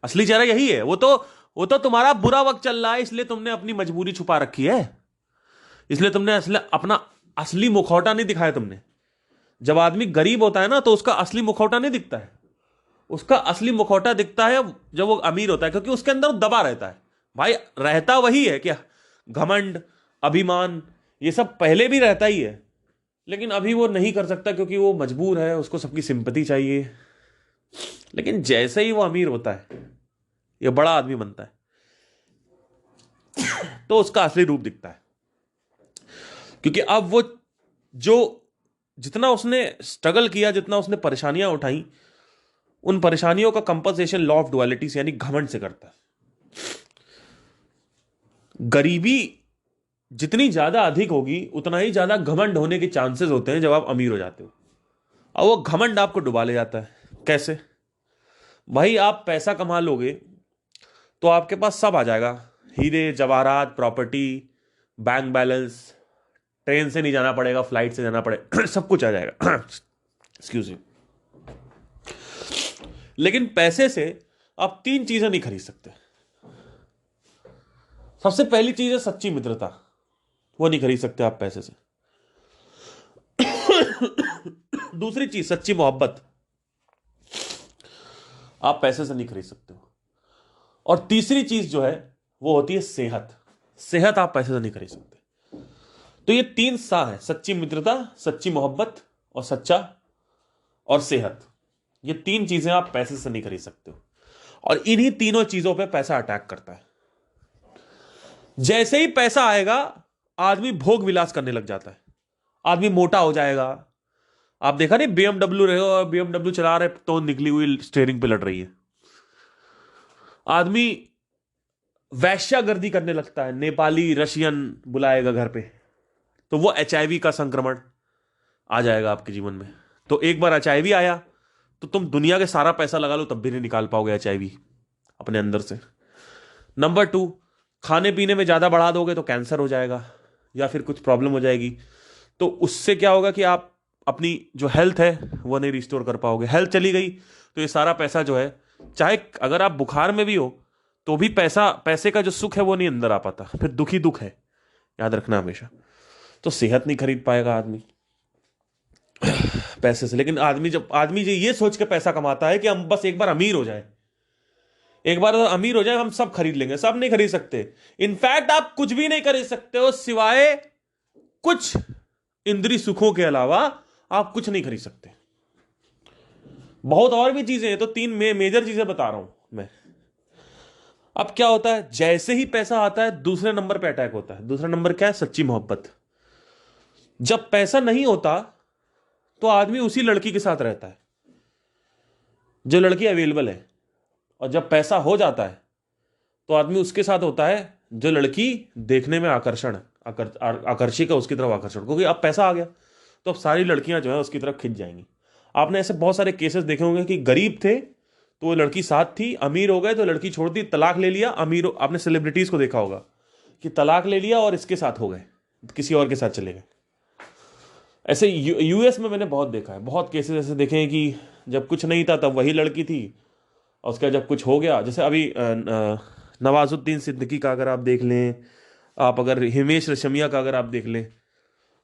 असली चेहरा यही है। वो तो तुम्हारा बुरा वक्त चल रहा है, इसलिए तुमने अपनी मजबूरी छुपा रखी है, इसलिए तुमने अपना असली मुखौटा नहीं दिखाया तुमने। जब आदमी गरीब होता है ना तो उसका असली मुखौटा नहीं दिखता है, उसका असली मुखौटा दिखता है जब वो अमीर होता है, क्योंकि उसके अंदर दबा रहता है। भाई रहता वही है क्या, घमंड, अभिमान, ये सब पहले भी रहता ही है, लेकिन अभी वो नहीं कर सकता क्योंकि वो मजबूर है, उसको सबकी सिंपैथी चाहिए। लेकिन जैसे ही वो अमीर होता है, ये बड़ा आदमी बनता है, तो उसका असली रूप दिखता है। क्योंकि अब वो जो जितना उसने स्ट्रगल किया, जितना उसने परेशानियां उठाई, उन परेशानियों का कंपनसेशन लॉ ऑफ डुअलिटी से यानी घमंड से करता है। गरीबी जितनी ज्यादा अधिक होगी उतना ही ज्यादा घमंड होने के चांसेस होते हैं जब आप अमीर हो जाते हो। और वो घमंड आपको डुबा ले जाता है। कैसे? भाई आप पैसा कमा लोगे तो आपके पास सब आ जाएगा, हीरे जवाहरात, प्रॉपर्टी, बैंक बैलेंस, ट्रेन से नहीं जाना पड़ेगा, फ्लाइट से जाना पड़ेगा, सब कुछ आ जाएगा। Excuse me. लेकिन पैसे से आप 3 चीजें नहीं खरीद सकते। सबसे पहली चीज है सच्ची मित्रता, वो नहीं खरीद सकते आप पैसे से। दूसरी चीज सच्ची मोहब्बत, आप पैसे से नहीं खरीद सकते हो। और तीसरी चीज जो है वो होती है सेहत। सेहत आप पैसे से नहीं खरीद सकते। तो ये 3 सा है, सच्ची मित्रता, सच्ची मोहब्बत और सेहत। ये 3 चीजें आप पैसे से नहीं खरीद सकते हो, और इन्हीं तीनों चीजों पे पैसा अटैक करता है। जैसे ही पैसा आएगा आदमी भोग विलास करने लग जाता है, आदमी मोटा हो जाएगा। आप देखा नहीं, BMW रहे हो और BMW चला रहे तो निकली हुई स्टीयरिंग पे लड़ रही है। आदमी वैश्यागर्दी करने लगता है, नेपाली रशियन बुलाएगा घर पे, तो वो HIV का संक्रमण आ जाएगा आपके जीवन में। तो एक बार HIV आया तो तुम दुनिया के सारा पैसा लगा लो तब भी नहीं निकाल पाओगे HIV अपने अंदर से। नंबर 2, खाने पीने में ज्यादा बढ़ा दोगे तो कैंसर हो जाएगा या फिर कुछ प्रॉब्लम हो जाएगी। तो उससे क्या होगा कि आप अपनी जो हेल्थ है वो नहीं रिस्टोर कर पाओगे। हेल्थ चली गई तो ये सारा पैसा जो है, चाहे अगर आप बुखार में भी हो तो भी पैसे का जो सुख है वो नहीं अंदर आ पाता, फिर दुखी दुख है, याद रखना हमेशा। तो सेहत नहीं खरीद पाएगा आदमी पैसे से। लेकिन आदमी जो ये सोच के पैसा कमाता है कि हम बस एक बार अमीर हो जाए, एक बार अमीर हो जाए हम सब खरीद लेंगे, सब नहीं खरीद सकते। इनफैक्ट आप कुछ भी नहीं खरीद सकते हो सिवाय कुछ इंद्रिय सुखों के अलावा, आप कुछ नहीं खरीद सकते। बहुत और भी चीजें हैं, तो 3 मेजर चीजें बता रहा हूं मैं। अब क्या होता है, जैसे ही पैसा आता है दूसरे नंबर पे अटैक होता है। दूसरा नंबर क्या है? सच्ची मोहब्बत। जब पैसा नहीं होता तो आदमी उसी लड़की के साथ रहता है जो लड़की अवेलेबल है, और जब पैसा हो जाता है तो आदमी उसके साथ होता है जो लड़की देखने में आकर्षित है, उसकी तरफ आकर्षण, क्योंकि अब पैसा आ गया तो अब सारी लड़कियां जो है उसकी तरफ खिंच जाएंगी। आपने ऐसे बहुत सारे केसेस देखे होंगे कि गरीब थे तो वो लड़की साथ थी, अमीर हो गए तो लड़की छोड़ दी, तलाक ले लिया, आपने सेलिब्रिटीज को देखा होगा कि तलाक ले लिया और इसके साथ हो गए, किसी और के साथ चले गए। ऐसे US में मैंने बहुत देखा है, बहुत केसेस ऐसे देखे हैं कि जब कुछ नहीं था तब वही लड़की थी, और उसका जब कुछ हो गया, जैसे अभी नवाजुद्दीन सिद्दीकी का अगर आप देख लें, आप अगर हिमेश रेशमिया का अगर आप देख लें,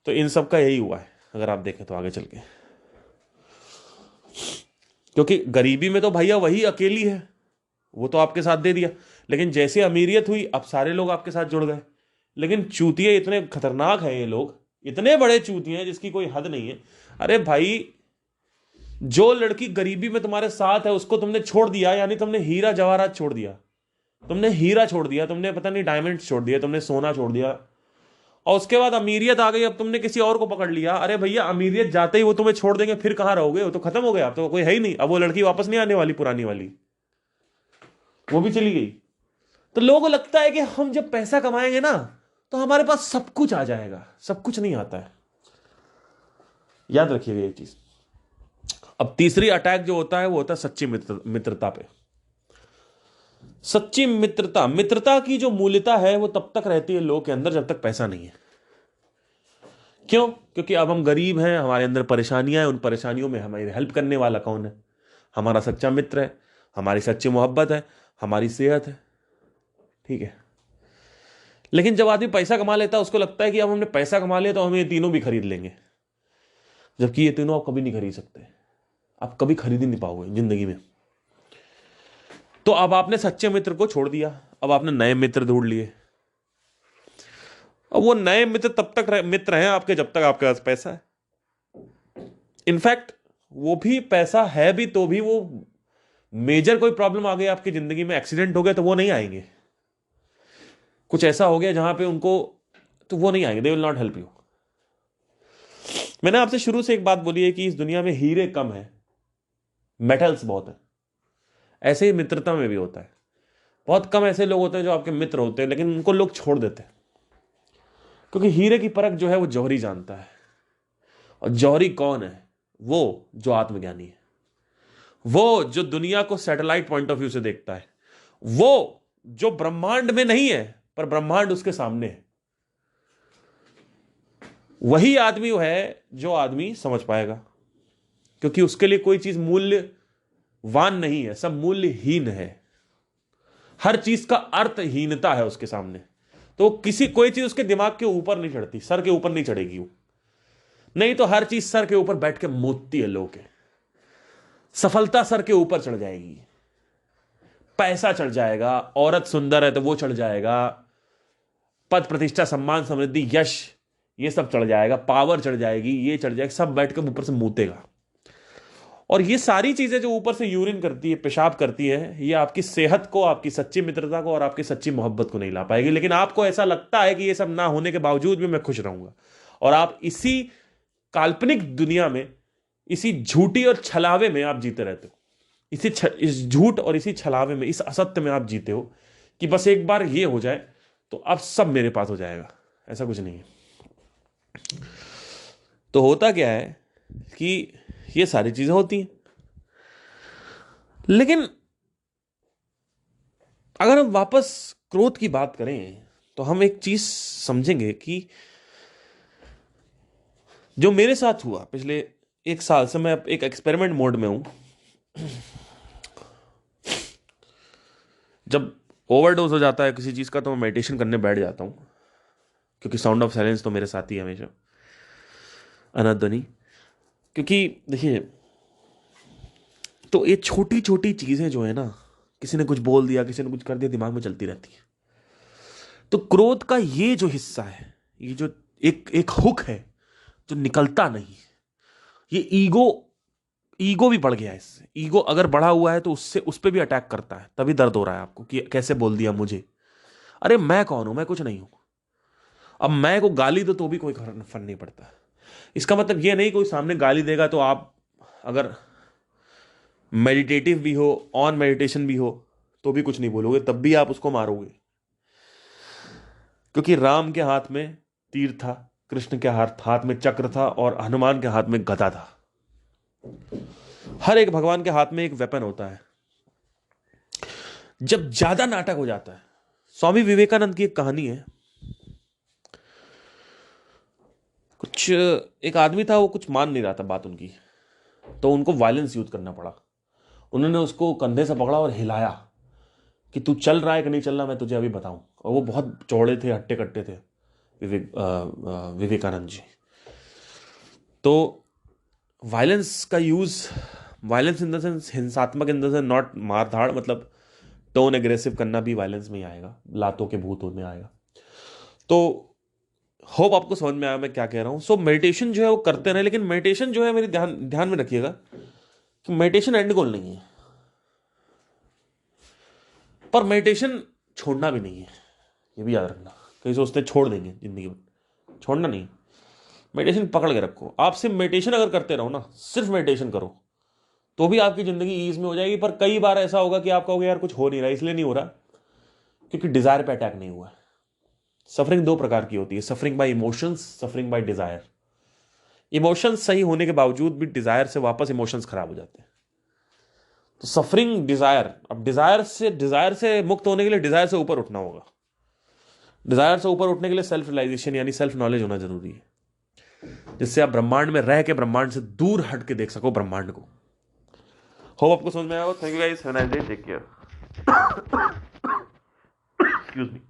तो इन सब का यही हुआ है अगर आप देखें तो आगे चल के। क्योंकि गरीबी में तो भैया वही अकेली है, वो तो आपके साथ दे दिया, लेकिन जैसे अमीरियत हुई अब सारे लोग आपके साथ जुड़ गए। लेकिन चूतिए इतने खतरनाक हैं ये लोग, इतने बड़े चूतिए हैं जिसकी कोई हद नहीं है। अरे भाई, जो लड़की गरीबी में तुम्हारे साथ है उसको तुमने छोड़ दिया, यानी तुमने हीरा जवाहरात छोड़ दिया, तुमने हीरा छोड़ दिया, तुमने पता नहीं डायमंड्स छोड़ दिया, तुमने सोना छोड़ दिया, और उसके बाद अमीरियत आ गई, अब तुमने किसी और को पकड़ लिया। अरे भैया, अमीरियत जाते ही वो तुम्हें छोड़ देंगे, फिर कहां रहोगे? वो तो खत्म हो गया, अब तो कोई है ही नहीं, अब वो लड़की वापस नहीं आने वाली, पुरानी वाली वो भी चली गई। तो लोगों को लगता है कि हम जब पैसा कमाएंगे ना तो हमारे पास सब कुछ आ जाएगा। सब कुछ नहीं आता है, याद रखिएगा ये चीज। अब तीसरी अटैक जो होता है वो होता है सच्ची मित्रता पे। सच्ची मित्रता, मित्रता की जो मूल्यता है वो तब तक रहती है लोगों के अंदर जब तक पैसा नहीं है। क्यों? क्योंकि अब हम गरीब हैं, हमारे अंदर परेशानियां हैं, उन परेशानियों में हमारी हेल्प करने वाला कौन है? हमारा सच्चा मित्र है, हमारी सच्ची मोहब्बत है, हमारी सेहत है। ठीक है। लेकिन जब आदमी पैसा कमा लेता है उसको लगता है कि अब हमने पैसा कमा लिया तो हम ये तीनों भी खरीद लेंगे, जबकि ये तीनों आप कभी नहीं खरीद सकते, आप कभी खरीद ही नहीं पाओगे जिंदगी में। तो अब आपने सच्चे मित्र को छोड़ दिया, अब आपने नए मित्र ढूंढ लिए। अब वो नए मित्र तब तक मित्र हैं आपके जब तक आपके पास पैसा है। इनफैक्ट वो भी पैसा है भी तो भी वो मेजर कोई प्रॉब्लम आ गई आपकी जिंदगी में, एक्सीडेंट हो गया, तो वो नहीं आएंगे। कुछ ऐसा हो गया जहां पे उनको, तो वो नहीं आएंगे, they will not help you. मैंने आपसे शुरू से एक बात बोली है कि इस दुनिया में हीरे कम है, मेटल्स बहुत है। ऐसे ही मित्रता में भी होता है, बहुत कम ऐसे लोग होते हैं जो आपके मित्र होते हैं, लेकिन उनको लोग छोड़ देते हैं। क्योंकि हीरे की परख जो है वो जौहरी जानता है, और जौहरी कौन है? वो जो आत्मज्ञानी है, वो जो दुनिया को सैटेलाइट पॉइंट ऑफ व्यू से देखता है, वो जो ब्रह्मांड में नहीं है पर ब्रह्मांड उसके सामने है। वही आदमी वो है जो आदमी समझ पाएगा, क्योंकि उसके लिए कोई चीज मूल्यवान नहीं है, सब मूल्यहीन है। हर चीज का अर्थहीनता है उसके सामने। तो कोई चीज उसके दिमाग के ऊपर नहीं चढ़ती, सर के ऊपर नहीं चढ़ेगी वो। नहीं तो हर चीज सर के ऊपर बैठ के मोतती है लोगों के। सफलता सर के ऊपर चढ़ जाएगी, पैसा चढ़ जाएगा, औरत सुंदर है तो वो चढ़ जाएगा, पद प्रतिष्ठा सम्मान समृद्धि यश ये सब चढ़ जाएगा, पावर चढ़ जाएगी, ये चढ़ जाएगा, सब बैठ के ऊपर से मूतेगा। और ये सारी चीजें जो ऊपर से यूरिन करती है, पेशाब करती है, ये आपकी सेहत को, आपकी सच्ची मित्रता को और आपकी सच्ची मोहब्बत को नहीं ला पाएगी। लेकिन आपको ऐसा लगता है कि ये सब ना होने के बावजूद भी मैं खुश रहूंगा, और आप इसी काल्पनिक दुनिया में, इसी झूठी और छलावे में आप जीते रहते हो। इस झूठ और इसी छलावे में, इस असत्य में आप जीते हो कि बस एक बार ये हो जाए तो अब सब मेरे पास हो जाएगा। ऐसा कुछ नहीं है। तो होता क्या है कि ये सारी चीजें होती हैं, लेकिन अगर हम वापस क्रोध की बात करें तो हम एक चीज समझेंगे कि जो मेरे साथ हुआ पिछले एक साल से, मैं एक एक्सपेरिमेंट मोड में हूं। जब ओवरडोज हो जाता है किसी चीज का तो मैं मेडिटेशन करने बैठ जाता हूं, क्योंकि साउंड ऑफ साइलेंस तो मेरे साथ ही है हमेशा, अनाध्वनि। क्योंकि देखिए, तो ये छोटी छोटी चीजें जो है ना, किसी ने कुछ बोल दिया, किसी ने कुछ कर दिया, दिमाग में चलती रहती है। तो क्रोध का ये जो हिस्सा है, ये जो एक एक हुक है जो निकलता नहीं, ये ईगो भी बढ़ गया है इससे। ईगो अगर बढ़ा हुआ है तो उससे उस पर भी अटैक करता है, तभी दर्द हो रहा है आपको कि कैसे बोल दिया मुझे। अरे मैं कौन हूं? मैं कुछ नहीं हूं। अब मैं को गाली दो तो भी कोई फर्क नहीं पड़ता। इसका मतलब यह नहीं कोई सामने गाली देगा तो आप अगर मेडिटेटिव भी हो, ऑन मेडिटेशन भी हो, तो भी कुछ नहीं बोलोगे, तब भी आप उसको मारोगे। क्योंकि राम के हाथ में तीर था, कृष्ण के हाथ में चक्र था, और हनुमान के हाथ में गदा था। हर एक भगवान के हाथ में एक वेपन होता है। जब ज्यादा नाटक हो जाता है, स्वामी विवेकानंद की एक कहानी है। कुछ एक आदमी था, वो कुछ मान नहीं रहा था बात उनकी, तो उनको वायलेंस यूज करना पड़ा। उन्होंने उसको कंधे से पकड़ा और हिलाया कि तू चल रहा है कि नहीं चल रहा, मैं तुझे अभी बताऊं। और वो बहुत चौड़े थे, हट्टे कट्टे थे विवेकानंद जी। तो वायलेंस का use, violence in the sense हिंसात्मक, इन द सेंस नॉट मार धाड़, मतलब टोन एग्रेसिव करना भी वायलेंस में ही आएगा, लातों के भूत में आएगा। तो होप आपको समझ में आया मैं क्या कह रहा हूं। सो मेडिटेशन जो है वो करते रहे, लेकिन मेडिटेशन जो है मेरे ध्यान में रखिएगा कि मेडिटेशन एंड गोल नहीं है, पर मेडिटेशन छोड़ना भी नहीं है, ये भी याद रखना। कई सोचते हैं छोड़ देंगे जिंदगी में, छोड़ना नहीं। मेडिटेशन पकड़ के रखो। आप सिर्फ मेडिटेशन अगर करते रहो ना, सिर्फ मेडिटेशन करो, तो भी आपकी जिंदगी ईज में हो जाएगी। पर कई बार ऐसा होगा कि आप कहोगे यार कुछ हो नहीं रहा, इसलिए नहीं हो रहा क्योंकि डिजायर पे अटैक नहीं हुआ है। सफरिंग दो प्रकार की होती है, suffering bye emotions, suffering by desire. Emotions सही होने के बावजूद भी डिजायर से वापस इमोशंस खराब हो जाते हैं। तो सफरिंग डिजायर, अब डिजायर से मुक्त होने के लिए डिजायर से ऊपर उठना होगा। डिजायर से ऊपर उठने के लिए सेल्फ रियलाइजेशन यानी सेल्फ नॉलेज होना जरूरी है, जिससे आप ब्रह्मांड में रह के ब्रह्मांड से दूर हट के देख सको ब्रह्मांड को। होप आपको समझ में आया। Thank you guys, have a nice day, take care. Excuse me.